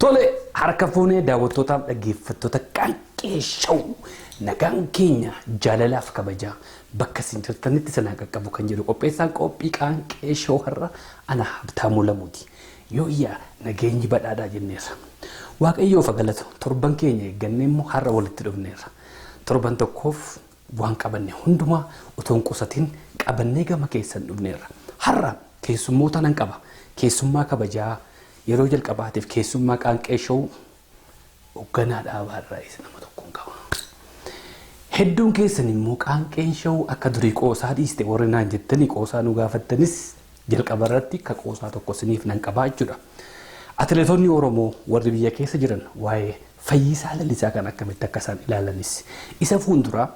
Tole harka fuunee daawwattootaaf dhaggeeffattoota Qaanqee show nagaan keenya jaalalaaf kabajaa bakka isin jirtanitti sanaa qaqqabu kan jedhu qopheessaan qophii Qaanqee show har'a ana Habtaamuu Lamuuti. Yoo iyyaa nageenyi badhaadhaa jenneerra. Waaqayyoof galatu torban keenya eeggannee immoo har'a walitti dhufneerra. Torban tokkoof waan qabanne hundumaa utuu hin qusatin qabannee gama keessan dhufneerra. Har'a keessummoota nan qaba. Keessummaa kabajaa yeroo jalqabaatiif keessummaa Qaanqee show hoogganaa dhaabaarraa isa nama tokkoon qaba. Hedduun keessan immoo Qaanqeen show akka durii qoosaa dhiiste warri naan jettanii qoosaa nu gaafattanis jalqaba irratti akka qoosaa tokko isiniif nan qabaa jechuudha. Atileetonni Oromoo warri biyya keessa jiran waa'ee Fayyisaa Lalisaa kan akkamitti akka isaan ilaalanis isa fuulduraa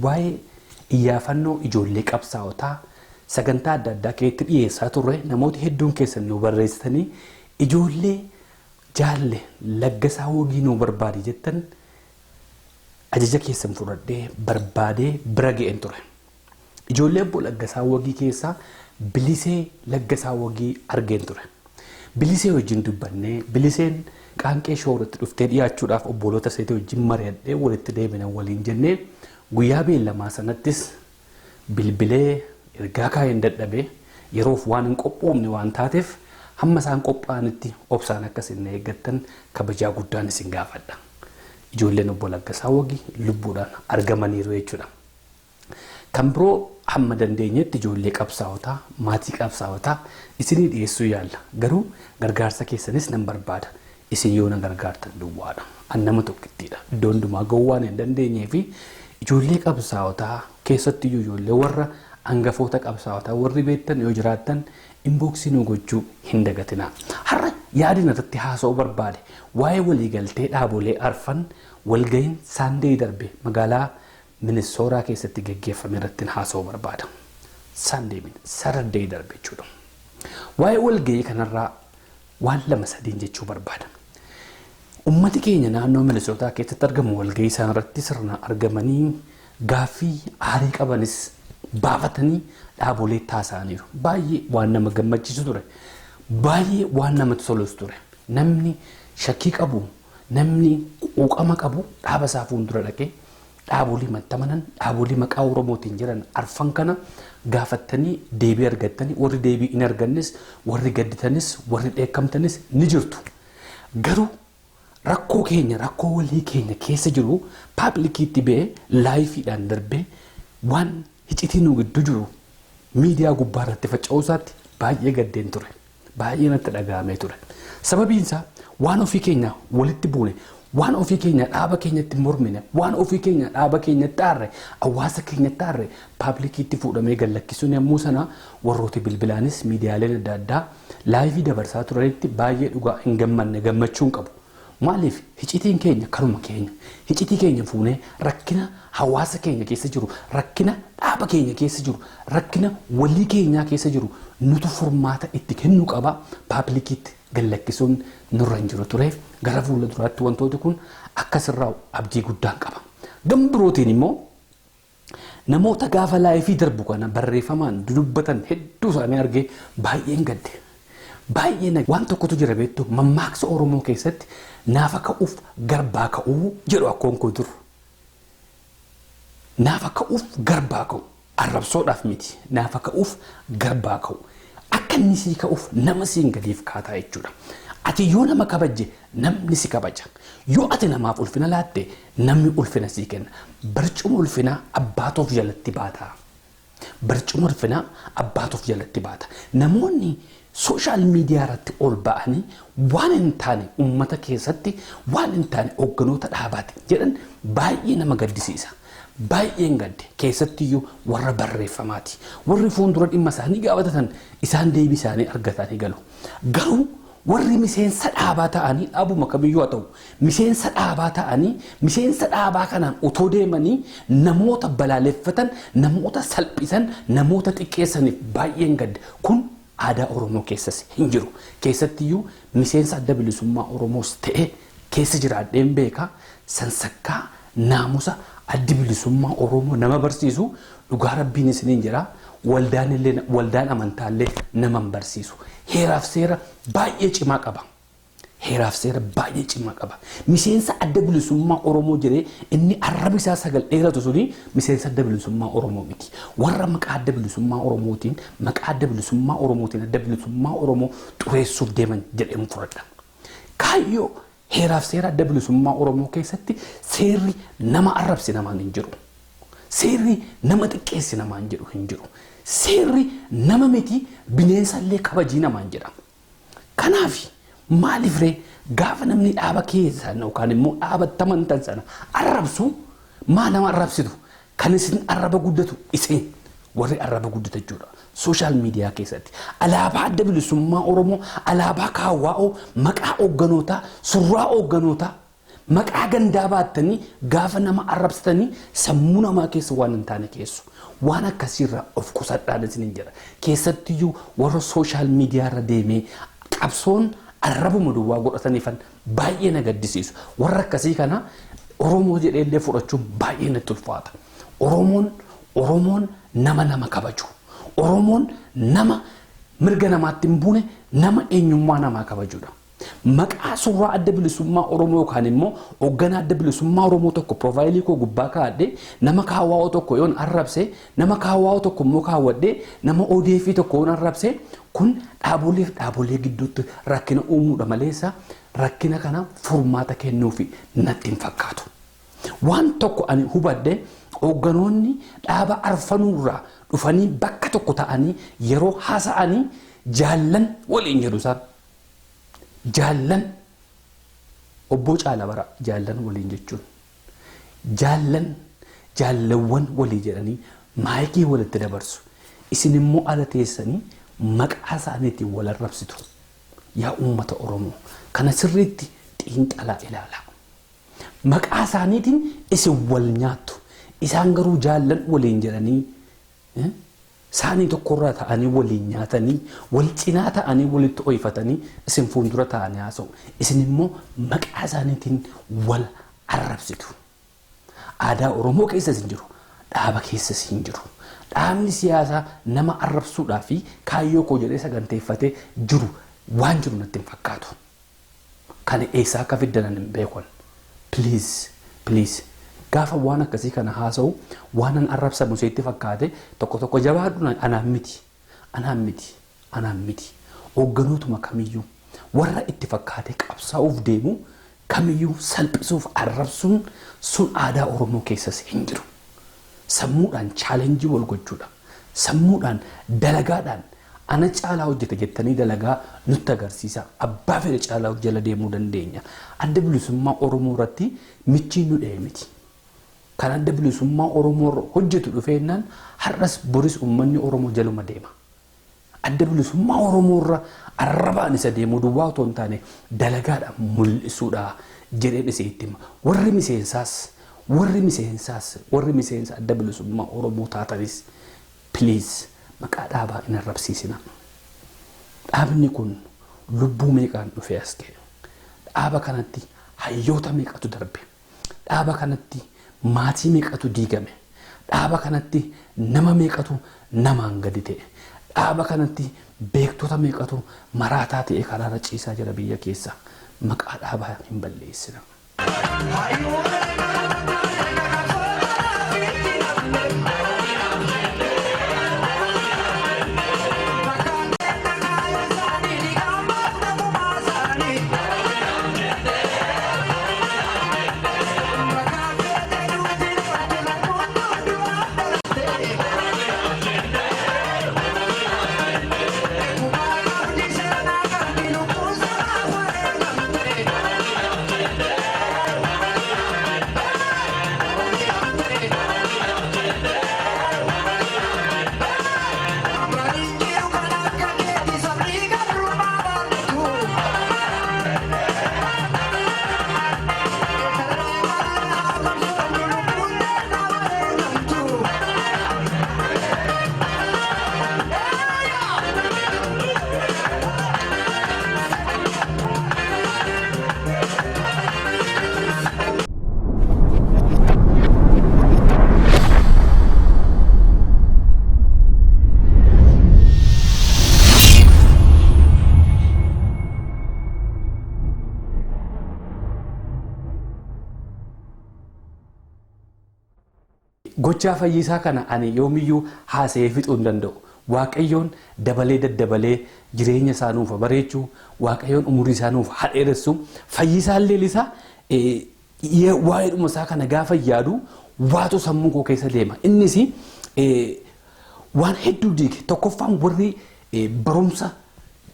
waa'ee iyyaafannoo ijoollee qabsaa'otaa sagantaa adda addaa keessatti dhiyeessaa turre namooti hedduun keessan nu barreessitanii ijoollee jaalle laggasaa wogii nu barbaadi jettan ajaja keessan fudhadhee barbaadee bira ga'een ture. Ijoollee obbo Laggasaa wogii keessaa Bilisee Laggasaa wogii argeen ture. Bilisee wajjin dubbannee Biliseen Qaanqee show irratti dhuftee dhiyaachuudhaaf obboloota isheetii wajjin mari'adhee walitti deebinan waliin jennee guyyaa beellamaa sanattis bilbilee ergaa kaayeen dadhabee yeroof waan hin qophoomne waan taateef hamma isaan qophaa'anitti obsaan akkasin eeggattan kabajaa guddaan isin gaafadha. Ijoolleen obbo Laggasaa wogii lubbuudhaan argamaniiru jechuudha. Kan biroo hamma dandeenyetti ijoollee qabsaa'otaa maatii qabsaa'otaa isinii dhiyeessuu yaalla. Garuu gargaarsa keessanis nan barbaada. Isin yoo na gargaartan duwwaadha. An nama tokkittiidha. Iddoo hundumaa ga'uu waan hin dandeenyee fi ijoollee qabsaa'otaa keessatti ijoollee warra hangafoota qabsaa'otaa warri beektan yoo jiraattan inboxii nu gochuu hin dagatinaa. Har'a yaadina irratti haasa'uu barbaade waa'ee waliigaltee dhaabolee arfan walga'iin saandee darbe magaalaa Minisooraa keessatti gaggeeffame irratti haasa'uu barbaada. Saandee Saturday darbe jechuudha. Waa'ee walga'ii kanarraa waan lama sadiin jechuu barbaada. Ummati keenya naannoo Minisootaa keessatti argamu walga'ii isaan irratti sirna argamanii gaaffii aarii qabanis baafatanii dhaabolee taasisaniiru. Baay'ee waan nama gammachiisu ture. Baay'ee waan namatti tolus ture. Namni shakkii qabu, namni quuqama qabu dhaaba isaa fuuldura dhaqee dhaabolee maxxamanan, dhaabolee maqaa Oromootiin jiran arfan kana gaafattanii deebii argattanii warri deebii hin argannes, warri gadditanis, warri dheekkamtanis ni jirtu. Garuu rakkoo keenya, rakkoo walii keenya keessa jiru paablikiitti ba'ee laayifiidhaan darbee waan hicitii nu gidduu jiru miidiyaa gubbaa irratti faca'uu isaatti baay'ee gaddeen ture. Baay'ee natti dhaga'amee ture. Sababiin isaa waan ofii keenya walitti buune, waan ofii keenya dhaaba keenyatti mormine, waan ofii keenya dhaaba keenyatti aarre, hawaasa keenyatti aarre paablikiitti fuudhamee gallakkisuun yommuu sana warrooti bilbilaanis miidiyaaleen adda addaa laayivii dabarsaa turanitti baay'ee dhugaa hin gammanne gammachuu hin qabu. Maaliif hicitiin keenya karuma keenya hicitii keenya fuunee rakkina hawaasa keenya keessa jiru rakkina dhaaba keenya keessa jiru rakkina walii keenyaa keessa jiru nutu furmaata itti kennuu qaba paablikiitti gallakkisuun nurra hin jiru tureef gara fuula duraatti wantooti kun akkasirraa abdii guddaan qaba. Gama birootiin immoo namoota gaafa laayifii darbu kana barreeffamaan dudubbatan hedduu isaanii argee baay'een gadde. Baay'ee waan tokkotu jira beektu mammaaksa Oromoo keessatti naafa ka'uuf garbaa ka'uu jedhu akkoon koo dur. Naafa ka'uuf garbaa ka'u arrabsoodhaaf miti. Naafa ka'uuf garbaa ka'u akka inni sii ka'uuf nama siin gadiif kaataa jechuudha. Ati yoo nama kabajje namni si kabaja. Yoo ati namaaf ulfina laatte namni ulfina sii kenna. Barcuma ulfinaa abbaatuuf jalatti baata. Barcuma ulfinaa abbaatuuf jalatti baata. Namoonni social media irratti ol ba'anii waan hin taane ummata keessatti waan hin taane hoogganoota dhaabaati jedhan baay'ee nama gaddisiisa. Baay'een gadde keessattiyyuu warra barreeffamaati. Warri fuuldura dhimma isaanii gaafatan isaan deebii isaanii argatanii galu. Garuu warri miseensa dhaabaa ta'anii dhaabuma kamiyyuu haa ta'u miseensa dhaabaa ta'anii miseensa dhaabaa kanaan otoo deemanii namoota balaaleffatan, namoota salphisan, namoota xiqqeessaniif baay'een gadde. Kun aadaa Oromoo keessas hin jiru. Keessattiyyuu miseensa adda bilisummaa Oromoos ta'e keessa jiraadheen beekaa sansakkaa naamusa addi bilisummaa Oromoo nama barsiisu dhugaa rabbiin isiniin jira. Waldaan amantaallee nama barsiisu. Heeraaf seera baay'ee cimaa qaba. heeraaf seera baay'ee cimaa qaba. Miseensa adda bilisummaa Oromoo jedhee inni arrabi isaa sagal dheeratu suni miseensa adda bilisummaa Oromoo miti. Warra maqaa adda bilisummaa Oromootiin adda bilisummaa Oromoo xureessuuf deeman jedheen fudhadha. Kaayyoo heeraaf seera adda bilisummaa Oromoo keessatti seerri nama arrabsi namaan hin jiru. Seerri nama xiqqeessi namaan jedhu hin jiru. Seerri nama miti bineensallee kabajii namaan jedha. Kanaaf maaliif ree gaafa namni dhaaba keessa yookaan immoo dhaaba tamantan sana arrabsu maa nama arrabsitu kan isin arraba guddatu isin warri arraba guddata jechuudha. Social media keessatti alaabaa adda bilisummaa Oromoo alaabaa kaawwaa'oo maqaa hoogganootaa surraa hoogganootaa maqaa gandaa baattanii gaafa nama arrabsitanii sammuu namaa keessa waan hin taane keessu waan akkasiirraa of qusadhaan isin jedha. Keessattiyyuu warra social media irra deemee qabsoon arrabuma duwwaa godhataniifan baay'ee na gaddisiisu. Warra akkasii kana Oromoo jedheellee fudhachuun baay'ee natti ulfaata. Oromoon nama kabaju. Oromoon nama mirga namaatti hin buune nama eenyummaa namaa kabajudha. Maqaa surraa adda bilisummaa Oromoo yookaan immoo hoogganaa adda bilisummaa Oromoo tokko profaayilii koo gubbaa kaa'adhee nama kaawwaa'oo tokko yoon arrabse nama kaawwaa'oo tokko immoo kaawwadhee nama ODF tokko yoon arrabse kun dhaabolee gidduutti rakkina uumuudha maleessa rakkina kana furmaata kennuufi natti hin fakkaatu. Waan tokko ani hubadhe hoogganoonni dhaaba arfanuurraa dhufanii bakka tokko ta'anii yeroo haasa'anii jaallan waliin jedhu isaan. Jaallan Obbo Caalaa bara jaallan waliin jechuun jaallawwan walii jedhanii maayikii walitti dabarsu. Isin immoo ala teessanii maqaa isaaniitiin wal arrabsitu. Yaa uummata Oromoo kana sirriitti xiinxalaa ilaala. Maqaa isaaniitiin isin wal nyaattu. Isaan garuu jaallan waliin jedhanii saanii tokkorraa ta'anii waliin nyaatanii wal cinaa ta'anii walitti oyifatanii isin fuuldura ta'anii haasa'u. Isin immoo maqaa isaaniitiin wal arrabsitu. Aadaa Oromoo keessas hin jiru. Dhaaba keessas hin jiru. Dhaabni siyaasaa nama arrabsuudhaa fi kaayyoo koo jedhee saganteeffatee jiru waan jiru natti hin fakkaatu. Kana eessaa akka fiddan hin beekon. Please. Gaafa waan akkasii kana haasa'u waan an arrabsamu seetti fakkaate tokko jabaadhu anaan miti. Hoogganootuma kamiyyuu warra itti fakkaate qabsaa'uuf deemu kamiyyuu salphisuuf arrabsuun sun aadaa Oromoo keessas hin jiru. Sammuudhaan chaalenjii wal gochuudha. Sammuudhaan dalagaadhaan ana caalaa hojjeta jettanii dalagaa nutti agarsiisa. Abbaa fedhe caalaa jala deemuu dandeenya. Adda bilisummaa Oromoo irratti michiin nu dhee miti. Kan adda bilisummaa Oromoo hojjetu dhufeennan har'as boris uummanni Oromoo jaluma deema. Adda bilisummaa Oromoo irra arrabaan isa deemu duwwaa otoo hin taane dalagaadhaan mul'isuudha jedhee dhiseetti hima. Warri miseensa adda bilisummaa Oromoo taatanis please maqaa dhaabaa hin arrabsiisina. Dhaabni kun lubbuu meeqaan dhufee as ga'e. Dhaaba kanatti hayyoota meeqatu darbe. Dhaaba kanatti maatii meeqatu diigame. Dhaaba kanatti nama meeqatu namaan gadi ta'e. Dhaaba kanatti beektota meeqatu maraataa ta'e karaarra ciisaa jira biyya keessa. Maqaa dhaabaa hin balleessina. gochaa fayyisaa kana ani yoomiyyuu haasa'ee fixuu hin danda'u. Waaqayyoon dabalee daddabalee jireenya isaa nuuf bareechuu, Waaqayyoon umurii isaa nuuf hadheeressu, fayyisaa leellisaa waa'ee dhuma isaa kana gaafa yaadu waatu sammuu koo keessa deema. Innis waan hedduu diige. Tokkoffaan warri barumsa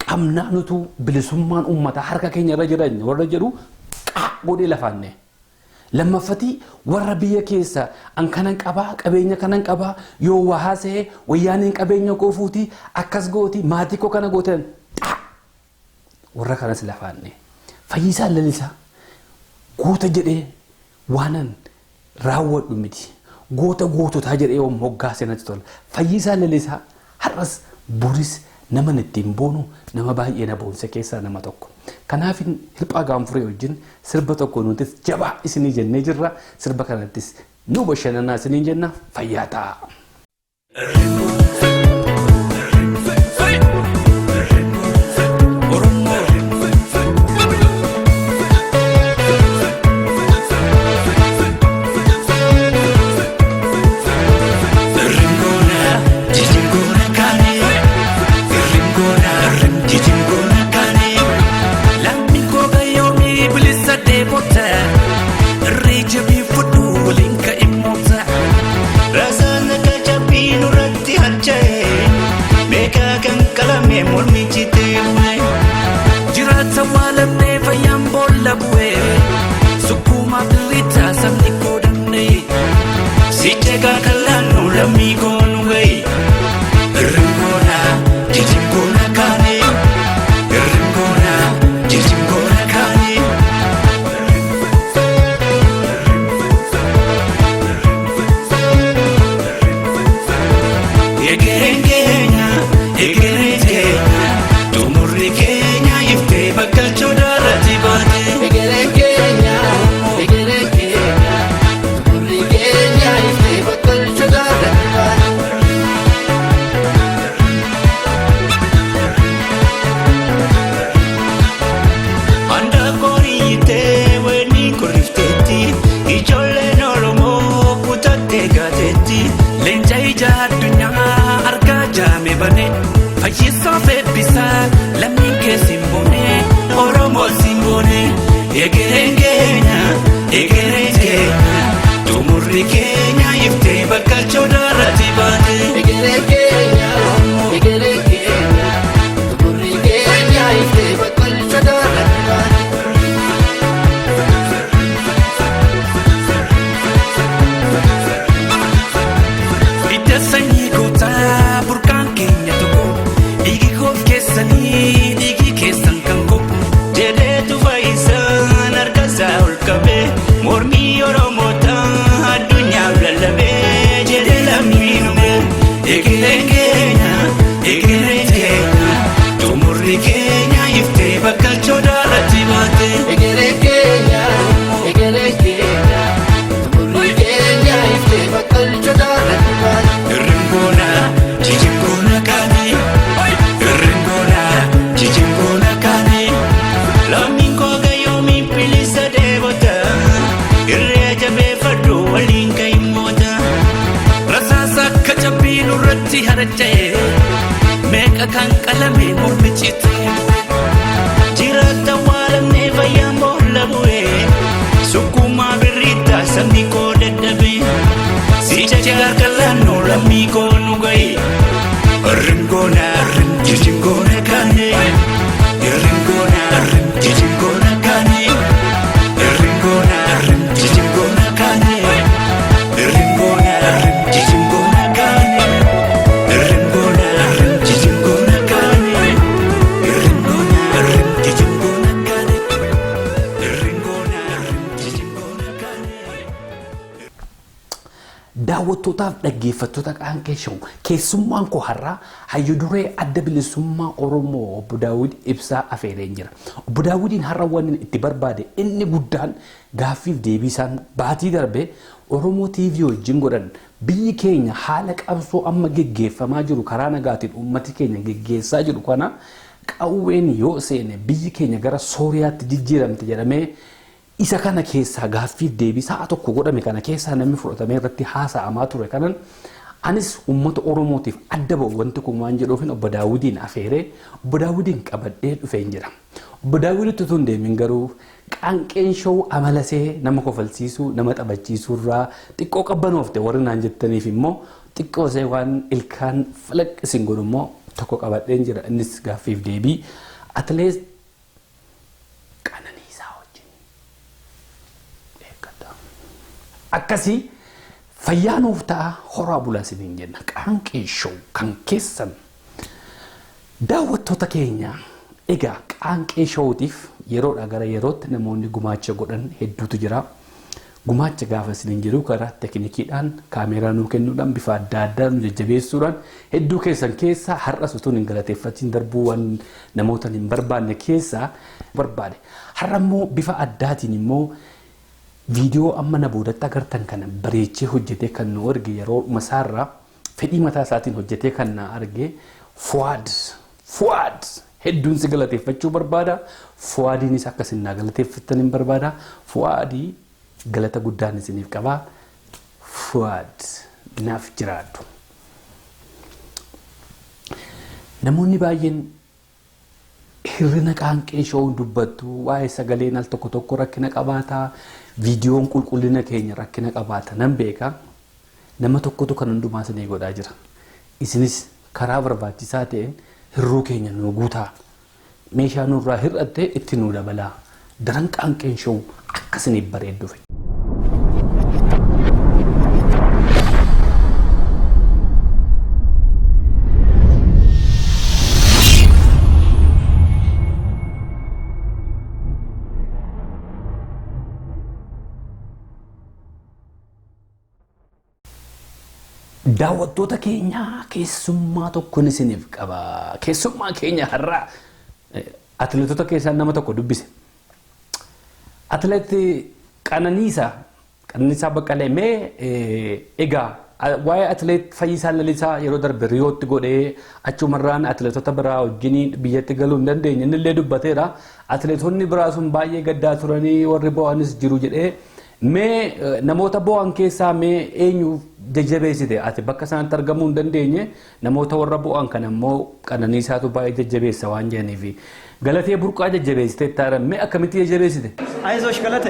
qabnaa nutu bilisummaan uummataa harka keenya irra jiran warra jedhu godhee lafaanne. Lammaffati warra biyya keessa an kanan qabaa qabeenya kanan qabaa yoo waa haasa'e wayyaaniin qabeenya qofuuti akkas gooti maatii koo kana gootan warra kanas lafaanne. Fayyisaa Lalisaa goota jedhee waanan raawwadhu miti. Goota goototaa jedhee yoo moggaase natti tola. Fayyisaa Lalisaa har'as buris nama ittiin boonu nama baay'ee na boonse keessaa nama tokko. Kanaaf hirphaa gaanfuree wajjin sirba tokko nutis jabaa isinii jennee jirra. Sirba kanattis nu bashannanaa isinii jenna. Fayyaa ta'a. Daawwattootaaf dhaggeeffattoota Qaanqee Show keessummaan koo har'aa Hayyuduree adda bilisummaa Oromoo Obbo Daawud Ibsaa afeereen jira. Obbo Daawudiin har'a waan itti barbaade inni guddaan gaaffiif deebii isaan baatii darbee Oromoo TV wajjin godhan biyyi keenya haala qabsoo amma geggeeffamaa jiru karaa nagaatiin uummati keenya geggeessaa jiru kana qawween yoo seene biyyi keenya gara Sooriyaatti jijjiiramte jedhamee isa kana keessaa gaaffiif deebii sa'a tokko godhame kana keessaa namni fudhatamee irratti haasa'amaa ture kanan anis uummata Oromootiif adda ba'u wanti kun waan jedhuufin Obbo Daawudiin afeeree Obbo Daawudiin qabadhee dhufeen jira. Obbo Daawuditti tun deemin garuu qaanqeen showuu amalasee nama kofalsiisuu nama taphachiisuu irraa xiqqoo qabbanoofte warri naan jettaniif immoo xiqqoo see waan ilkaan falaqqisiin godhu immoo tokko qabadheen jira. Innis gaaffiif deebii atileet Qananiisaa wajjin eeggata. Akkasii fayyaa nuuf ta'a horaa bulaa isiniin jenna. Qaanqee show kan keessan daawwattoota keenya egaa qaanqee showtiif yeroodhaa gara yerootti namoonni gumaacha godhan hedduutu jira. Gumaacha gaafa isiniin jedhu karaa teknikiidhaan kaameeraa nuu kennuudhaan bifa adda addaa nu jajjabeessuudhaan hedduu keessan keessaa har'as utuu hin galateeffatiin darbuu waan namoota hin barbaanne keessaa barbaade. Har'a immoo bifa addaatiin immoo viidiyoo amma na boodatti agartan kana bareechee hojjetee kan nu arge yeroo masaarraa fedhii mataa isaatiin hojjetee kan na arge Fuwaad hedduun si galateeffachuu barbaada. Fuwaadiinis akkasin naa galateeffattan hin barbaada. Fuwaadii galata guddaan isiniif qabaa. Fuwaad naaf jiraadhu. Namoonni baay'een hirrina qaanqee showuu dubbattu waa'ee sagaleen al tokko tokko rakkina qabaata. Viidiyoon qulqullina keenya rakkina qabaata nan beeka. Nama tokkotu kan hundumaa isinii godhaa jira. Isinis karaa barbaachisaa ta'een hirruu keenya nu guutaa. Meeshaa nurraa hir'attee itti nu dabalaa. Daran qaanqeen showuu akkasiniif bareedduuf. Daawwattoota keenya keessummaa tokkoon isiniif qaba. Keessummaa keenya har'aa atileetota keessaa nama tokko dubbise. Atileet Qananiisaa Baqqalee mee egaa waa'ee atileet Fayyisaa Lalisaa yeroo darbe Riyootti godhee achumarraan atileetota biraa wajjin biyyatti galuu hin dandeenye innillee dubbateera. Atileetonni biraa sun baay'ee gaddaa turanii warri bo'anis jiru jedhee mee namoota bo'an keessaa mee eenyu jajjabeessite ati bakka sanatti argamuu hin dandeenye namoota warra bo'an kan ammoo Qananiisaatu baay'ee jajjabeessa waan jedhaniif galatee burqaa jajjabeessite taara mee akkamitti jajjabeessite? አይዞሽ ገለቴ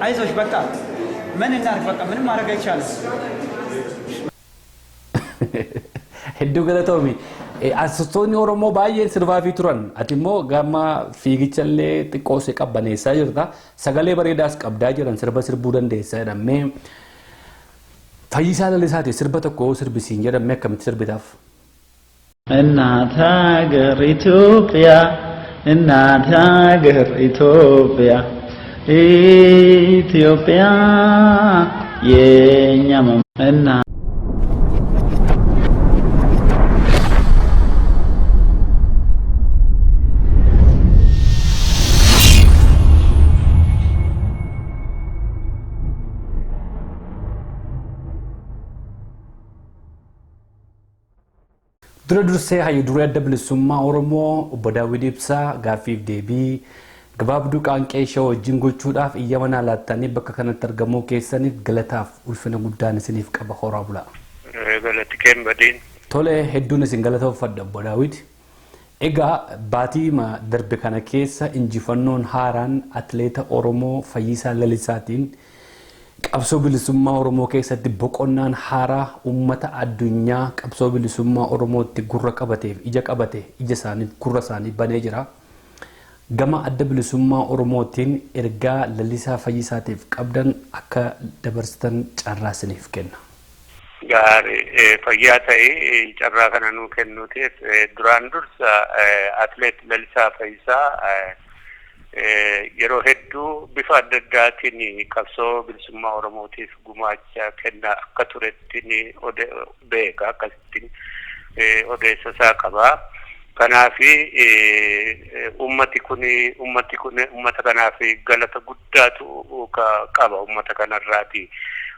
አይዞሽ በቃ ምን እናድርግ በቃ ምንም ማድረግ አይቻልም። Hedduu galatoomi. Artistoonni Oromoo baay'een sirbaafii turan. Ati immoo gama fiigichallee xiqqoo ishee qabbaneessaa jirta. Sagalee bareedaas qabdaa jiran sirba sirbuu dandeessaa jedhamee Fayyisaa Lalisaati sirba tokko sirbisiin jedhamee akkamitti sirbitaaf? እናት ሀገር ኢትዮጵያ እናት ሀገር ኢትዮጵያ ኢትዮጵያ የኛ እና Dura dursee Hayyuduree adda bilisummaa Oromoo Obbo Daawud Ibsaa gaaffiif deebii gabaabduu qaanqee showuu wajjin gochuudhaaf iyya manaa laattanii bakka kanatti argamuu keessaniif galataaf ulfina guddaan isiniif qaba horaa bulaa. Galati keen badiin. Tole hedduun isin galatoomfadha Obbo Daawud. Egaa baatii darbe kana keessa injifannoon haaraan atileeta Oromoo Fayyisaa Lalisaatiin qabsoo bilisummaa Oromoo keessatti boqonnaan haaraa uummata addunyaa qabsoo bilisummaa Oromootti gurra qabateef ija qabate ija isaanii gurra isaanii banee jira. Gama adda bilisummaa Oromootiin ergaa Lalisaa Fayyisaatiif qabdan akka dabarsitan carraa isiniif kenna. Gaarii fayyaa ta'ee carraa kana nuu kennuutiif duraan dursa atileet Lalisaa Fayyisaa yeroo hedduu bifa adda addaatiin qabsoo bilisummaa Oromootiif gumaacha kennaa akka turetti beeka akkasittiin odeessa isaa qaba. Kanaaf ummati kun ummata kanaaf galata guddaatu qaba ummata kanarraati.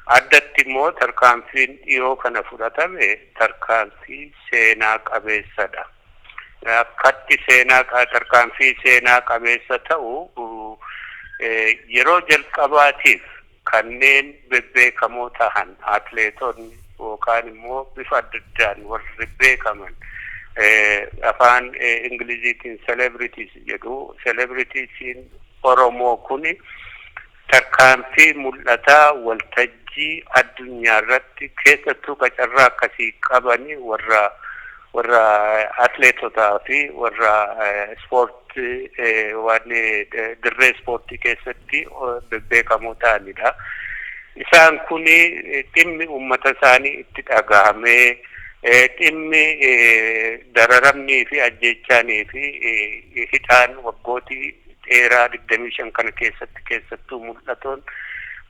Addatti immoo tarkaanfiin dhiyoo kana fudhatame tarkaanfii seenaa qabeessadha. Akkatti tarkaanfii seenaa qabeessa ta'u yeroo jalqabaatiif kanneen bebbeekamoo ta'an atleetonni yookaan immoo bifa adda addaan warri beekaman afaan ingiliziitiin celebrities jedhu celebritiesiin Oromoo kuni tarkaanfii mul'ataa waltajjii addunyaa irratti keessattuu qacarraa akkasii qabanii warra atleetotaa fi warra ispoortii waan dirree ispoortii keessatti bebbeekamoo ta'anidha. Isaan kuni dhimmi uummata isaanii itti dhagahamee dhimmi dararamnii fi ajjechaanii fi hidhaan waggootii dheeraa 25 kana keessattuu mul'atoon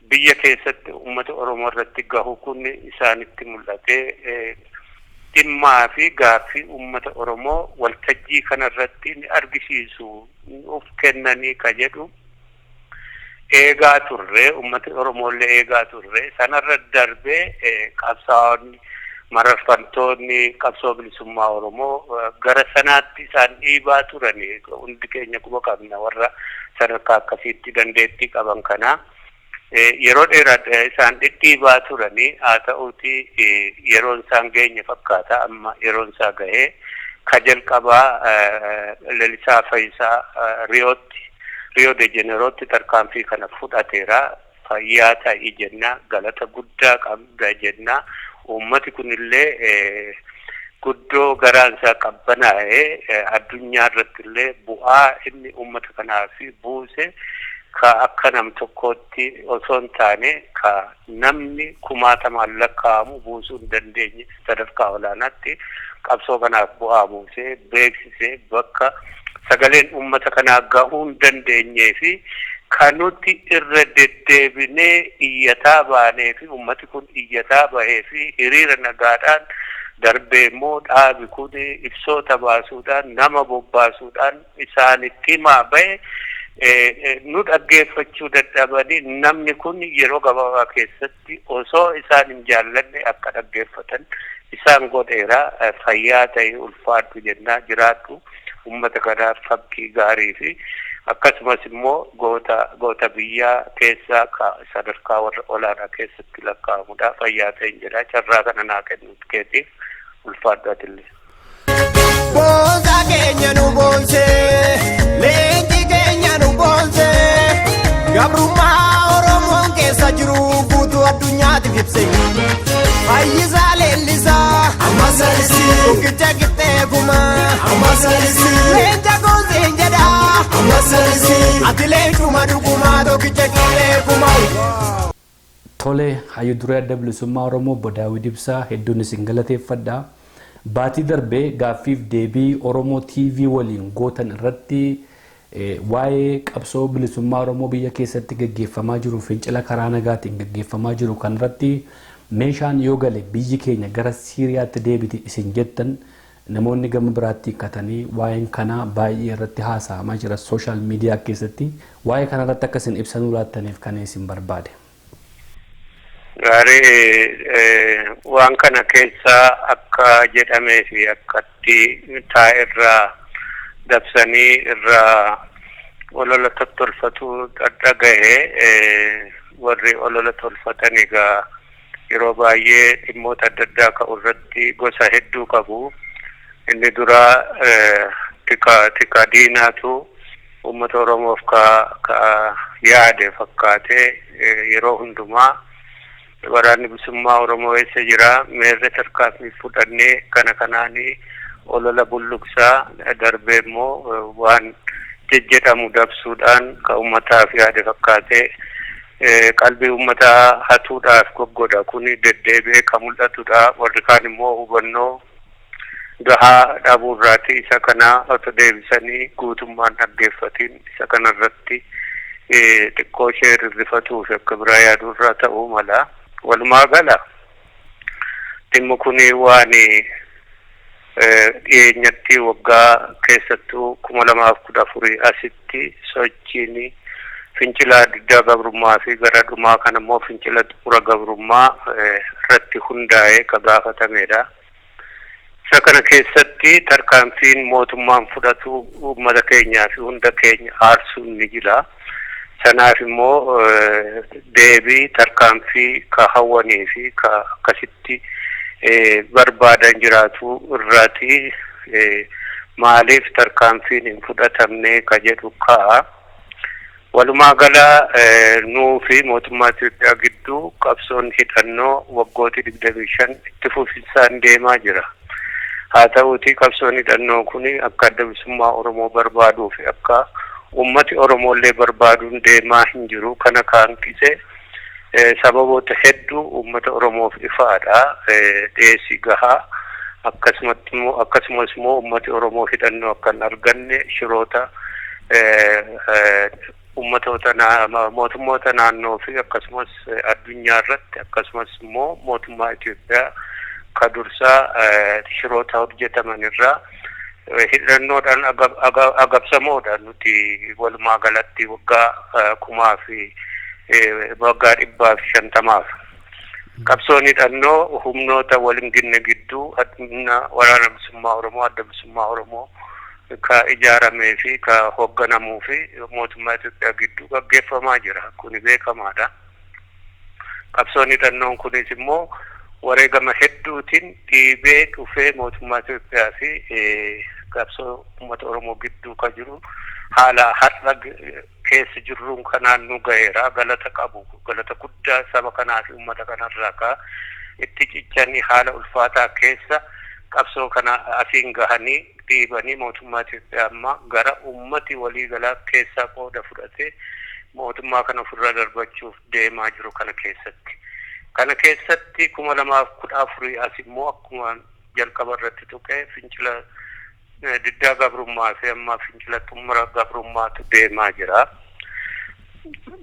biyya keessatti uummata Oromoo irratti gahu kun isaanitti mul'atee dhimmaa fi gaaffii uummata Oromoo waltajjii kana irratti ni argisiisu of kennanii ka jedhu eegaa turre uummata Oromoolle eegaa turre sanarra darbee qabsaa'onni mararfantoonni qabsoo bilisummaa Oromoo gara sanaatti isaan dhiibaa turani hundi keenya quba qabna warra sadarkaa akkasiitti dandeettii qaban kana yeroo dheeraa isaan dhiibaa turani haa ta'uuti yeroon isaan geenye fakkaata amma yeroon isaa gahee ka jalqabaa lalisaa fayyisaa Rio de Janeirotti tarkaanfii kana fudhateera fayyaa ta'ii jenna galata guddaa qabda jenna ummati kunillee guddoo garaan isaa qabbanaa'ee addunyaa irratti illee bu'aa inni ummata kanaaf buuse ka akka nam tokkootti osoo hin taane ka namni kumaatamaan lakkaa'amu buusuu hin dandeenye sadarkaa olaanaatti qabsoo kanaaf bu'aa buusee beeksisee bakka sagaleen ummata kanaa gahuu hin dandeenyee fi kanuti irra deddeebinee iyyataa baanee fi ummati kun iyyataa bahee fi hiriira nagaadhaan darbee immoo dhaabi kun ibsoota baasuudhaan nama bobbaasuudhaan isaanitti himaa bahe nu dhaggeeffachuu dadhabanii namni kun yeroo gabaabaa keessatti osoo isaan hin jaallanne akka dhaggeeffatan isaan godheera fayyaa ta'e ulfaadhu jennaa jiraadhu ummata kanaaf fakkii gaarii fi akkasumas immoo goota biyyaa keessaa ka sadarkaa warra olaanaa keessatti lakkaa'amudha fayyaa ta'in jedha carraa kana naa kennuut keetiif ulfaadhaatillee. Boonsaa keenya nu boonsee leenji keenya nu boonsee gabrummaa Oromoon keessa jiru guutuu addunyaatiif ibse fayyisaa leellisaa amma salisii tokkicha qixxeekuma amma salisii leenja gooseen jedha amma salisii ati leencuma dhugumaa tokkicha qixxeekuma. Tole Hayyuduree adda bilisummaa Oromoo Obbo Daawud Ibsaa hedduun isin galateeffadha. Baatii darbee gaaffiif deebii Oromoo TV waliin gootan irratti waa'ee qabsoo bilisummaa Oromoo biyya keessatti gaggeeffamaa jiru fincila karaa nagaatiin gaggeeffamaa jiru kan irratti meeshaan yoo gale biyyi keenya gara Siiriyaatti deebiti isin jettan namoonni gama biraatti katanii waa'een kana baay'ee irratti haasa'amaa jira sooshaal miidiyaa keessatti waa'ee kana irratti akka isin ibsanuu laattaniif kan isin barbaade. Gaarii waan kana keessaa akka jedhamee fi akkatti taa'irraa dabsanii irraa olola tottolfatu dhagahee warri olola tolfatan egaa yeroo baay'ee dhimmoota adda addaa ka'u irratti gosa hedduu qabu. Inni dura tika diinaatu uummata Oromoof ka yaade fakkaatee yeroo hundumaa waraanni bilisummaa Oromoo eessa jira meerre tarkaanfii fudhannee kana kanaanii olola bulluqsaa darbee immoo waan jejjedhamu dabsuudhaan ka uummataaf yaade fakkaatee qalbii uummataa hatuudhaaf goggodha kuni deddeebi'ee ka mul'atudha warri kaan immoo hubannoo gahaa dhabuurraati isa kana otoo deebisanii guutummaan dhaggeeffatiin isa kanarratti xiqqoo ishee rirrifatuuf akka biraa yaaduurraa ta'uu mala. Walumaa gala dhimmi kun waan dhiyeenyatti waggaa keessattuu 2014 asitti sochiin fincila diddaa gabrummaa fi gara dhumaa kan immoo fincila xumura gabrummaa irratti hundaa'ee ka gaafatamedha. Isa kana keessatti tarkaanfiin mootummaan fudhatu uummata keenyaa fi hunda keenya aarsuun ni jira. Sanaaf immoo deebii tarkaanfii ka hawwanii fi ka akkasitti barbaadan jiraatu irraati maaliif tarkaanfiin hin fudhatamne ka jedhu ka'a. Walumaa gala nuu fi mootummaa Itoophiyaa gidduu qabsoon hidhannoo waggooti 25 itti fufinsaan deemaa jira. Haa ta'uutii qabsoon hidhannoo kun akka adda bilisummaa Oromoo barbaaduu fi akka ummati Oromollee barbaaduun deemaa hin jiru. Kana Qaanqee sababoota hedduu ummata Oromoof ifaadha. Dhiyeessii gahaa akkasumas immoo ummati Oromoo hidhannoo akka hin arganne shiroota mootummoota naannoo fi akkasumas addunyaa irratti akkasumas immoo mootummaa Itoophiyaa ka dursaa shiroota hojjetaman irraa hidhannoodhaan agabsamoodhaan nuti walumaa galatti waggaa 1,550 qabsoon hidhannoo humnoota waliin ginne gidduu waraana bilisummaa Oromoo adda bilisummaa Oromoo ka ijaaramee fi ka hoogganamuu fi mootummaa Itoophiyaa gidduu gaggeeffamaa jira. Kuni beekamaadha. Qabsoon hidhannoon kunis immoo wareegama hedduutiin dhiibee dhufee mootummaa Itoophiyaa fi qabsoo uummata Oromoo gidduu ka jiru haala har'a keessa jirruun kanaan nu gaheera. Galata qabu, galata guddaa saba kanaa fi uummata kanarraa ka itti cichanii haala ulfaataa keessa qabsoo kana asiin gahanii dhiibanii mootummaa Itoophiyaa amma gara ummati waliigalaa keessaa qooda fudhatee mootummaa kana ofirraa darbachuuf deemaa jiru kana keessatti. Kana keessatti 2014 as immoo akkuma jalqaba irratti tuqee fincila diddaa gabrummaa fi amma fincila xumura gabrummaatu deemaa jira.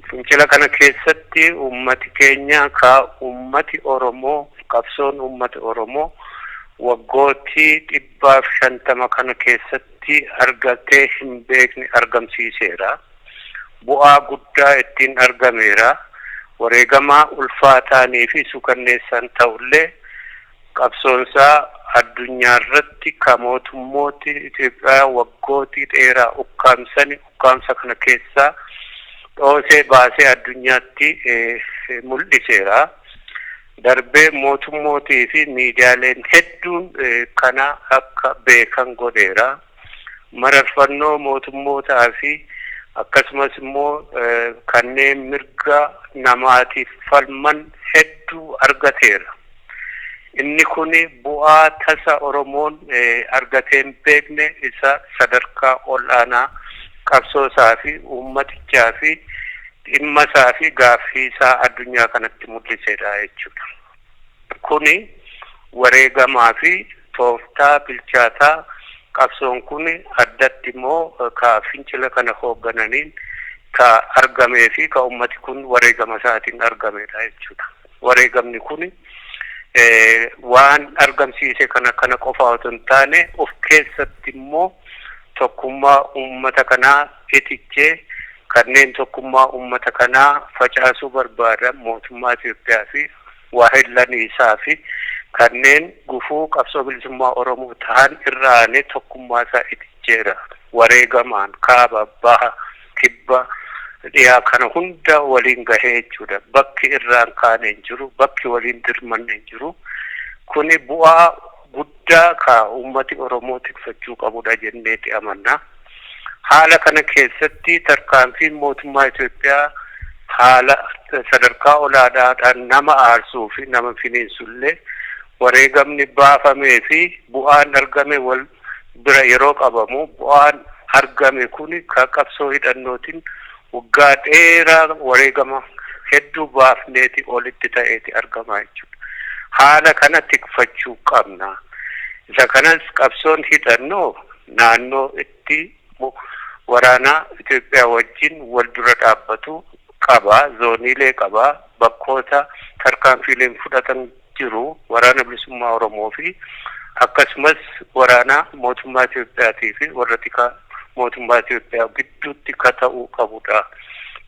Fincila kana keessatti ummati keenya ka ummati Oromoo qabsoon ummati Oromoo waggooti 150 kana keessatti argatee hin beekne argamsiiseera. Bu'aa guddaa ittiin argameera. Wareegama ulfaataanii fi sukanneessan ta'ullee qabsoonsaa addunyaa irratti ka mootummooti Itoophiyaa waggooti dheeraa ukkaamsa kana keessaa dhoosee baasee addunyaatti mul'iseera. Darbee mootummootii fi miidiyaaleen hedduun kana akka beekan godheera. Mararfannoo mootummootaa fi akkasumas immoo kanneen mirga namaatiif falman hedduu argateera. Inni kun bu'aa tasa Oromoon argateen beekne isa sadarkaa ol'aanaa qabsoosaa fi uummatichaa fi dhimma isaa fi gaaffii isaa addunyaa kanatti mul'iseedha jechuudha. Kuni wareegamaa fi tooftaa bilchaataa qabsoon kun addatti immoo ka fincila kana hooggananiin ka argamee fi ka ummati kun wareegama isaatiin argameedha jechuudha. Wareegamni kun waan argamsiise kana qofa otoo hin taane of keessatti immoo tokkummaa ummata kanaa itichee kanneen tokkummaa ummata kanaa facaasuu barbaadan mootummaa Itoophiyaa fi waahillanii isaa fi kanneen gufuu qabsoo bilisummaa Oromoo ta'an irraane tokkummaa isaa iticheera. Wareegamaan kaaba baha kibba dhiyaa kana hunda waliin gahee jechuudha. Bakki irraan kaanee hin jiru, bakki waliin dirmanne hin jiru. Kuni bu'aa guddaa ka ummati Oromoo tikfachuu qabudha jenneeti amanna. Haala kana keessatti tarkaanfiin mootummaa Itoophiyaa haala sadarkaa olaanaadhaan nama aarsuu fi nama finiinsullee wareegamni baafamee fi bu'aan argame wal bira yeroo qabamu bu'aan argame kun ka qabsoo hidhannootiin waggaa dheeraa wareegama hedduu baafneeti olitti ta'eeti argama jechuudha. Haala kana tikfachuu qabna. Isa kanas qabsoon hidhannoo naannoo itti waraana Itoophiyaa wajjin wal dura dhaabbatu qaba, zooniilee qaba, bakkoota tarkaanfiileen fudhatan jiru waraana bilisummaa Oromoo fi akkasumas waraana mootummaa Itoophiyaatii fi warra tika mootummaa Itoophiyaa gidduutti ka ta'uu qabudha.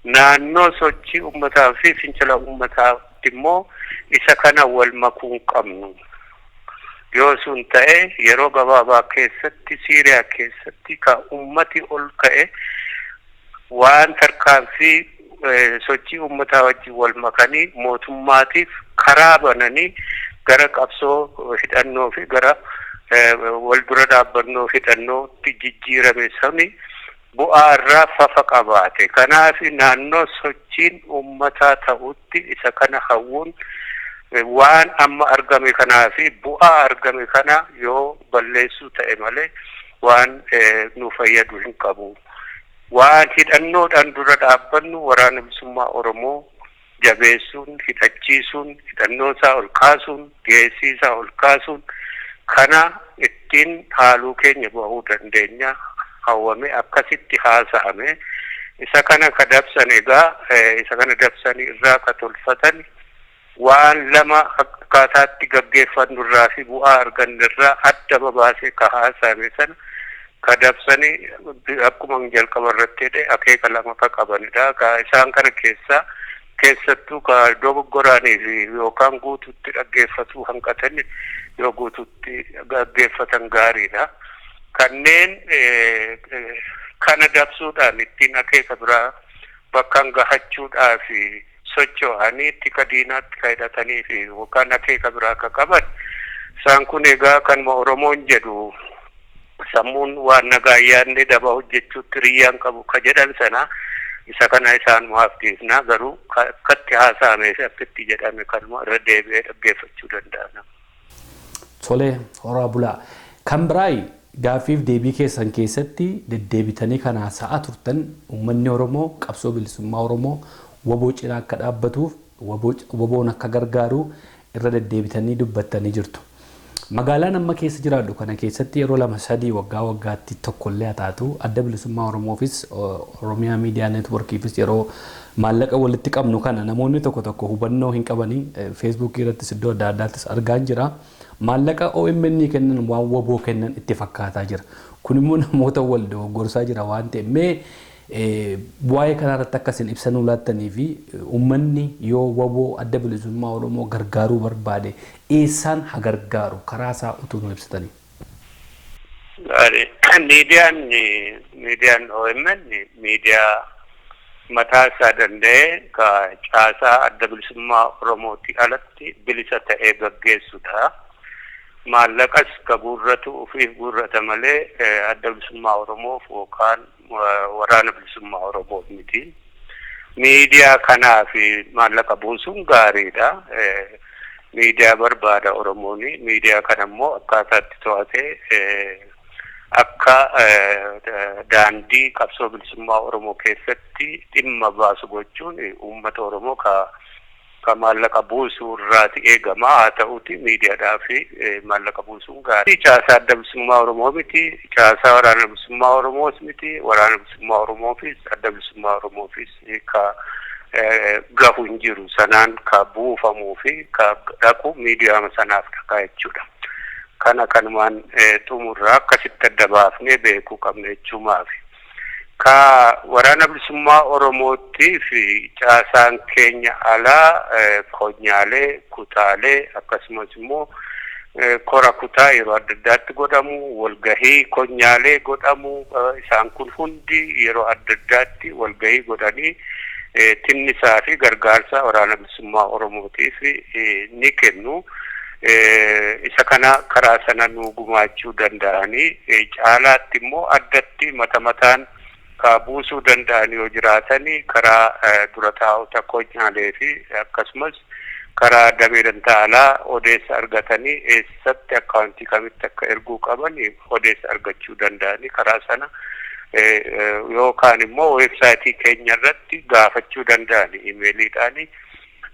Naannoo sochii uummataa fi fincila uummataatti immoo isa kana wal makuu qabnu. Yoo sun ta'e yeroo gabaabaa keessatti Siiriyaa keessatti ka ummati ol ka'e waan tarkaanfii sochii uummataa wajjin wal makanii mootummaatiif karaa bananii gara qabsoo hidhannoo fi gara wal dura dhaabbannoo hidhannootti jijjiirame suni bu'aa irraa fafa qabaate. Kanaaf naannoo sochiin uummataa ta'utti isa kana hawwuun waan amma argame kanaa fi bu'aa argame kana yoo balleessuu ta'e malee waan nu fayyadu hin qabu. Waan hidhannoodhaan dura dhaabbannu waraana bilisummaa Oromoo jabeessuun, hidhachiisuun, hidhannoosaa ol kaasuun, dhiyeessiisaa ol kaasuun kana ittiin haaluu keenya bahuu dandeenya. Hawwame akkasitti haasa'ame isa kana ka dabsan egaa isa kana dabsanii irraa ka tolfatan waan lama akkaataatti gaggeeffannu irraa fi bu'aa argannu irraa adda babaasee ka haasa'ame sana ka dabsanii akkuma jalqaba irratti jedhe akeeka lama ka qabanidha. Ka isaan kana keessattuu ka dogoggoraanii fi yookaan guututti dhaggeeffatuu hanqatan yoo guututti dhaggeeffatan gaariidha. Kanneen kana dabsuudhaan ittiin akeeka biraa bakkaan gahachuudhaa fi socho'anii tika diinaatti ka hidhatanii fi yookaan akeeka biraa ka qaban isaan kun egaa kanuma Oromoon jedhu sammuun waan nagaa yaadne daba hojjechuutti riyyaan qabu ka jedhan sana isa kana isaan muhaaftiifna garuu akkatti haasa'amee fi akkatti jedhame kanuma irra deebi'ee dhaggeeffachuu danda'ana. Tolee, horaa bulaa. Kan biraay Gaafiif deebii keessan keessatti deddeebitanii kan haasa'aa turtan uummanni Oromoo qabsoo bilisummaa Oromoo waboo cinaa akka dhaabbatuuf waboon akka gargaaru irra deddeebitanii dubbattanii jirtu. Magaalaan amma keessa jiraadhu kana keessatti yeroo 2-3 waggaatti tokkollee haa taatu adda bilisummaa Oromoofis Oromiyaa Miidiyaa Neetworkiifis yeroo maallaqa walitti qabnu kana namoonni tokko hubannoo hin qabanii Facebook irrattis iddoo adda addaattis argaa jira. Maallaqa OMN kennan waan waboo kennan itti fakkaataa jira. Kun immoo namoota wal dogoggorsaa jira waan ta'eef mee waa'ee kanarratti akkasiin ibsanuu laattanii fi uummanni yoo waboo adda bilisummaa Oromoo gargaaruu barbaade eessaan haa gargaaru karaa isaa utuu nu ibsatanii. Miidiyaan OMN miidiyaa mataa isaa danda'ee ka caasaa adda bilisummaa Oromooti alatti bilisa ta'ee gaggeessudha. Maallaqas ka guurratu ofiif guurrata malee adda bilisummaa Oromoof yookaan waraana bilisummaa Oromoof miti. Miidiyaa kanaaf maallaqa buusuun gaariidha. Miidiyaa barbaada Oromooni. Miidiyaa kana immoo akkaataatti to'atee akka daandii qabsoo bilisummaa Oromoo keessatti dhimma baasu gochuun uummata Oromoo ka maallaqa buusuu irraati eegama. Haa ta'uti miidiyaadhaa fi maallaqa buusuun gaarii. Caasaa adda bilisummaa Oromoo miti, caasaa waraana bilisummaa Oromoos miti, waraana bilisummaa Oromoofis adda bilisummaa Oromoofis ka gahu hin jiru sanaan ka buufamuu fi ka dhaqu miidiyaa sanaaf dhaqa jechuudha. Kana kanumaan xumurraa akkasitti adda baafnee beekuu qabna jechuumaafi. Ka waraana bilisummaa Oromootii fi caasaan keenya alaa konyaalee, kutaalee akkasumas immoo kora kutaa yeroo adda addaatti godhamu, walgahii konyaalee godhamu isaan kun hundi yeroo adda addaatti walgahii godhanii tinnisaa fi gargaarsa waraana bilisummaa Oromootiif ni kennu. Isa kana karaa sana nu gumaachuu danda'anii caalaatti immoo addatti mataan ka buusuu danda'an yoo jiraatanii karaa dura taa'ota konyaalee fi akkasumas karaa damee dantaalaa odeessa argatanii eessatti akkaawuntii kamitti akka erguu qaban odeessa argachuu danda'anii karaa sana yookaan immoo weebsaayitii keenya irratti gaafachuu danda'ani imeeliidhaani.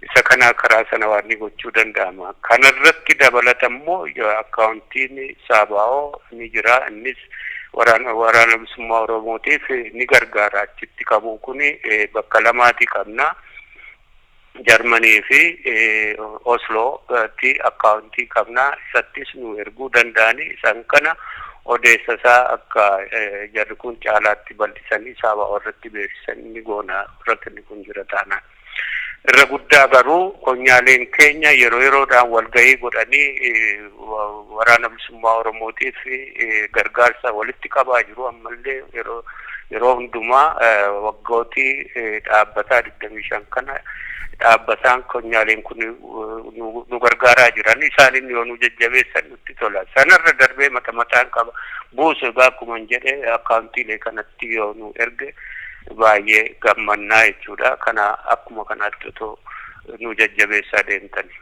Isa kana karaa sana waan ni gochuu danda'ama. Kanarratti dabalata immoo akkaawuntiin ABO ni jira. Innis waraana bilisummaa Oromootiif ni gargaara. Achitti qabu kuni bakka lamaati qabna. Jarmanii fi Oslootti akkaawuntii qabna. Isattis nu erguu danda'ani. Isaan kana odeessa isaa akka jarri kun caalaatti bal'isanii ABO irratti beeksisanii ni goona irratti kun jira taanaan. Irra guddaa garuu konyaaleen keenya yeroo yeroodhaan walgahii godhanii waraana bilisummaa Oromootiif gargaarsa walitti qabaa jiru. Ammallee yeroo hundumaa waggootii dhaabbataa 25 kana dhaabbataan konyaaleen kun nu gargaaraa jiran isaanin yoo nu jajjabeessan nutti tola. Sanarra darbee mataan qaba buusu akkuma jedhe akkaawuntiilee kanatti yoo nu erge baay'ee gammannaa jechuudha. Kana akkuma kanatti otoo nu jajjabeessaa deemtani.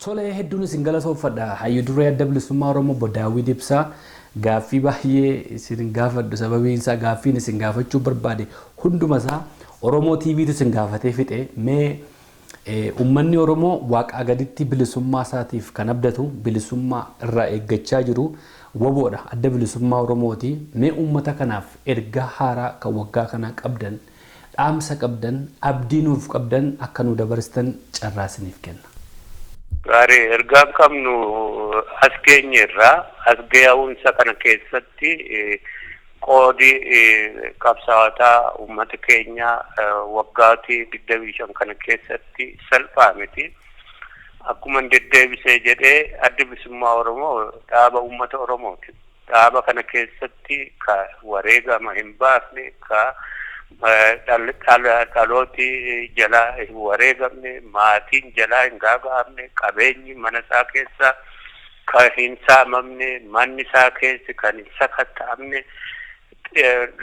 Tole hedduun isin galatoomfadha. Hayyuduree adda bilisummaa Oromoo Obbo Daawud Ibsaa gaaffii baay'ee isin gaafadhu sababiin isaa gaaffiin isin gaafachuu barbaade hundumasaa Oromoo TVtu isin gaafatee fixe mee ummanni Oromoo waaqaa gaditti bilisummaa isaatiif kan abdatu bilisummaa irraa eeggachaa jiru waboodha adda bilisummaa Oromooti mee ummata kanaaf ergaa haaraa kan waggaa kana qabdan dhaamsa qabdan abdii nuuf qabdan akka nu dabarstan carraasiniif kenna. Gaarii ergaan qabnu as keenyarraa as gahuunsa kana keessatti qoodi qabsaa'otaa uummata keenya waggaatii 25 kana keessatti salphaa miti. Akkuma deddeebisee jedhee adda bilisummaa Oromoo dhaaba uummata Oromooti. Dhaaba kana keessatti ka wareegama hin baafne ka dhalooti jalaa hin wareegamne maatiin jalaa hin gaaga'amne qabeenyi mana isaa keessa ka hin saamamne manni isaa keessa kan hin sakatta'amne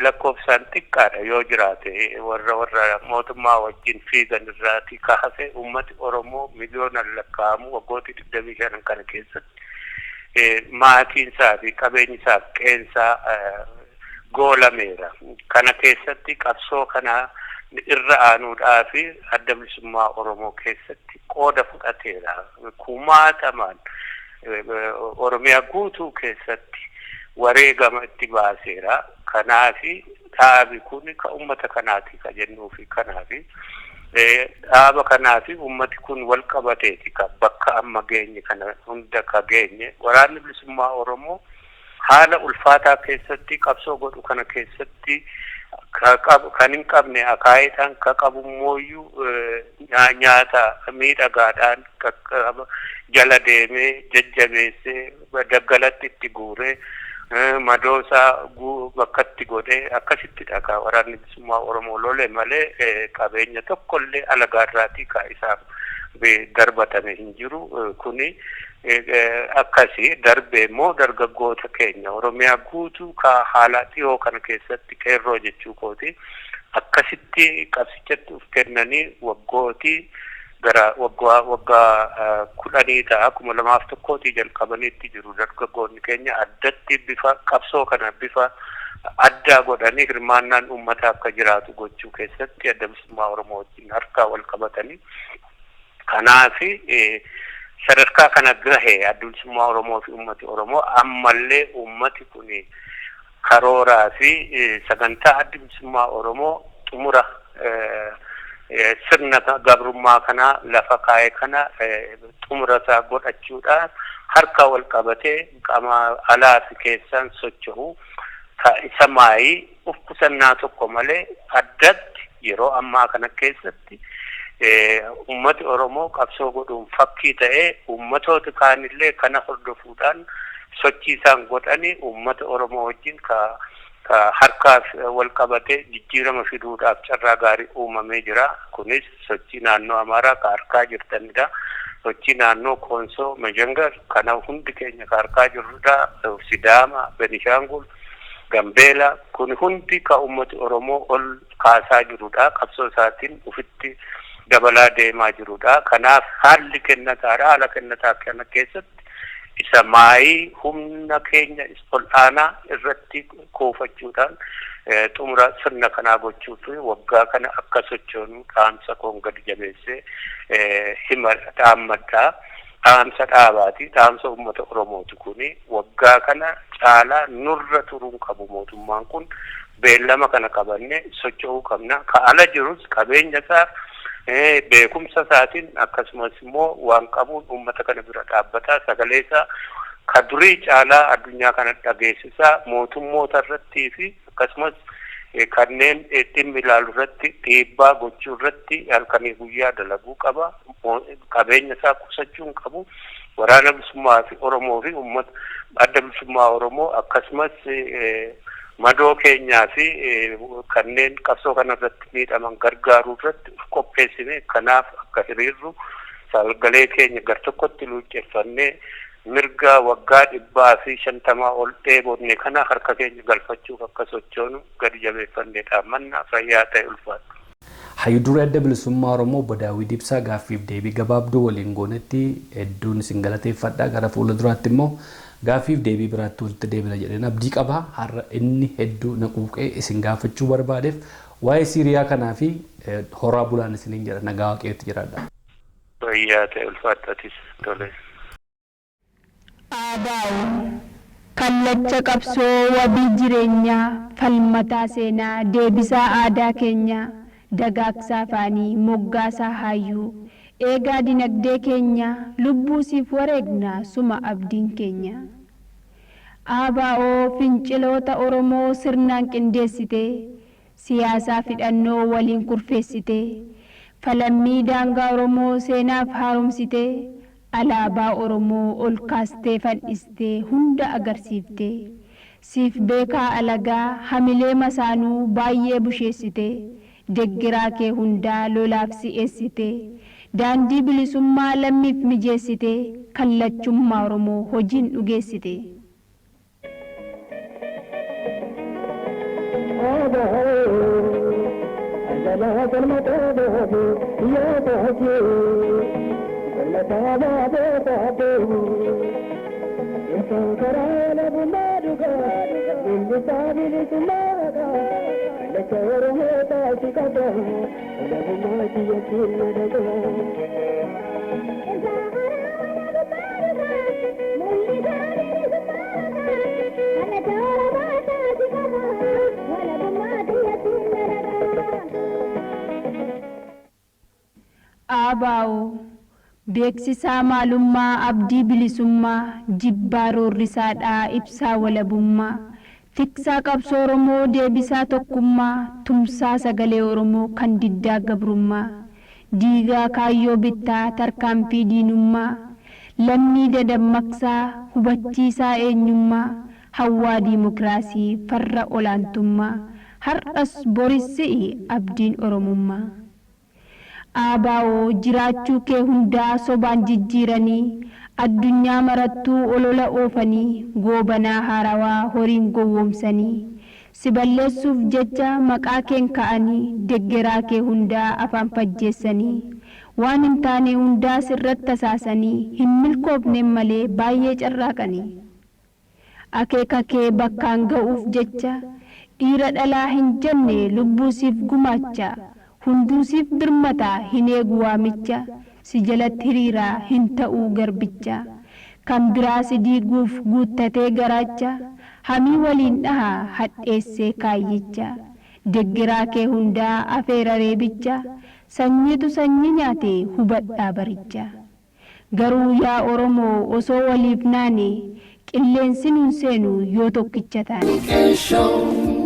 lakkoofsaan xiqqaadha yoo jiraate warra mootummaa wajjin fiigan irraati ka hafe uummati Oromoo miliyoonaan lakkaa'amu waggootii 25 kana keessatti maatiin isaa fi qabeenyi isaa qeensaa goolameera. Kana keessatti qabsoo kana irra aanuudhaa fi adda bilisummaa Oromoo keessatti qooda fudhateera. Kumaatamaan Oromiyaa guutuu keessatti wareegama itti baaseera. Kanaafi dhaabi kun ka uummata kanaati ka jennuufi kanaafi dhaaba kanaafi uummati kun wal qabateeti ka bakka amma geenye kana hunda ka geenye waraanni bilisummaa Oromoo haala ulfaataa keessatti qabsoo godhu kana keessatti kan hin qabne akaayiidhaan ka qabu mooyyuu nyaata miidhagaadhaan jala deemee jajjabeessee daggalatti itti guuree madoosaa bakkatti godhee akkasitti dhagaa waraanni bilisummaa Oromoo lole malee qabeenya tokkollee alagaarraatii ka isaaf darbatame hin jiru. Kuni akkasii darbee immoo dargaggoota keenya Oromiyaa guutuu ka haala dhiyoo kana keessatti qeerroo jechuu kooti akkasitti qabsichatti uf kennanii waggootii gara waggaa 10 ta'a 2001 jalqabaniitti jiru dargaggoonni keenya addatti bifa qabsoo kana bifa addaa godhanii hirmaannaan uummata akka jiraatu gochuu keessatti adda bilisummaa Oromoo wajjin harkaa wal qabatanii kanaafi sadarkaa kana gahee adda bilisummaa Oromoo fi uummati Oromoo ammallee uummati kun karooraa fi sagantaa adda bilisummaa Oromoo xumura sirna gabrummaa kana lafa kaa'ee kana xumurasaa godhachuudhaan harka wal qabatee qaama alaa fi keessaan socho'u ka isa maayii uf qusannaa tokko malee addatti yeroo ammaa kana keessatti ummati Oromoo qabsoo godhuun fakkii ta'ee ummatoota kaanillee kana hordofuudhaan sochii isaan godhanii ummata Oromoo wajjin ka harkaaf wal qabatee jijjiirama fiduudhaaf carraa gaarii uumamee jira. Kunis sochii naannoo Amaaraa ka harkaa jirtanidha. Sochii naannoo Koonsoo Majangar kana hundi keenya ka harkaa jirrudha. Sidaama, Benishaangul, Gambeela kun hundi ka ummati Oromoo ol kaasaa jirudha. Qabsoo isaatiin ufitti dabalaa deemaa jirudha. Kanaaf haalli kennataadha. Haala kennataa kana keessatti isa maayii humna keenya ol'aanaa irratti kuufachuudhaan xumura sirna kanaa gochuuf waggaa kana akka sochoonu dhaamsa koon gadi jabeessee hima dhaammadhaa. Dhaamsa dhaabaati. Dhaamsa uummata Oromooti kuni waggaa kana caalaa nurra turuun qabu mootummaan kun beellama kana qabanne socho'uu qabna. Ka ala jirus qabeenya isaa beekumsa isaatiin akkasumas immoo waan qabuun uummata kana bira dhaabbataa sagalee isaa ka durii caalaa addunyaa kana dhageessisaa mootummoota irrattii fi akkasumas kanneen dhimmi ilaalu irratti dhiibbaa gochuu irratti halkanii guyyaa dalaguu qaba. Qabeenya isaa qusachuun qabu. Waraana bilisummaa Oromoo fi uummata adda bilisummaa Oromoo akkasumas madoo keenyaa fi kanneen qabsoo kanarratti miidhaman gargaaruu irratti qopheessine kanaaf akka hiriirru sagalee keenya gar tokkotti luucceffannee mirga waggaa 150 ol dheebonne kana harka keenya galfachuuf akka sochoonu gadi jabeeffannee dhaammanna fayyaa ta'e ulfaatu. Hayyuduree adda bilisummaa Oromoo Obbo Daawud Ibsaa gaaffiif deebii gabaabduu waliin goonetti hedduun isin galateeffadha. Gara fuula duraatti immoo gaaffiif deebii biraatti walitti deebina jedheen abdii qaba. Har'a inni hedduu na quuqee isin gaafachuu barbaadeef waa'ee Siiriyaa kanaa fi horaa bulaan isiniin jedha nagaa waaqeetti jiraadha. Fayyaa ta'e ulfaatatis tole. ABO kallacha qabsoo wabii jireenyaa falmataa seenaa deebisaa aadaa keenyaa dagaagsaa afaanii moggaasaa hayyuu eegaa dinagdee keenya lubbuu siif wareegna suma abdiin keenya. ABO finciloota Oromoo sirnaan qindeessite siyaasaa fidhannoo waliin kurfeessite falammii daangaa Oromoo seenaaf haaromsite alaabaa Oromoo ol kaastee fan'istee hunda agarsiifte siif beekaa alagaa hamilee masaanuu baay'ee busheessite deggeraa kee hundaa lolaaf si'eessite daandii bilisummaa lammiif mijeessite kallachummaa Oromoo hojiin dhugeessite. ABO beeksisaa maalummaa abdii bilisummaa jibbaa roorrisaadhaa ibsaa walabummaa tiksaa qabsoo Oromoo deebisaa tokkummaa tumsaa sagalee Oromoo kan diddaa gabrummaa diigaa kaayyoo bittaa tarkaanfii diinummaa lammii dadammaqsaa hubachiisaa eenyummaa hawwaa diimokiraasii farra olaantummaa har'as borisii abdiin Oromummaa. ABO jiraachuu kee hundaa sobaan jijjiiranii addunyaa marattuu olola oofanii goobanaa haarawaa horiin gowwoomsanii si balleessuuf jecha maqaa keen ka'anii deggeraa kee hundaa afaan fajjeessanii waan hin taane hundaa sirratti tasaasanii hin milkoofneen malee baay'ee carraaqanii akeeka kee bakkaan ga'uuf jecha dhiira dhalaa hin jenne lubbuu siif gumaacha hunduu siif birmata hin eegu waamicha si jalatti hiriiraa hin ta'uu garbicha kan biraa si diiguuf guuttatee garaacha hamii waliin dhaha hadheessee kaayyicha deggeraa kee hundaa afeera reebicha sanyiitu sanyii nyaate hubadhaa baricha garuu yaa Oromoo osoo waliif naane qilleensi nuun seenu yoo tokkicha taane.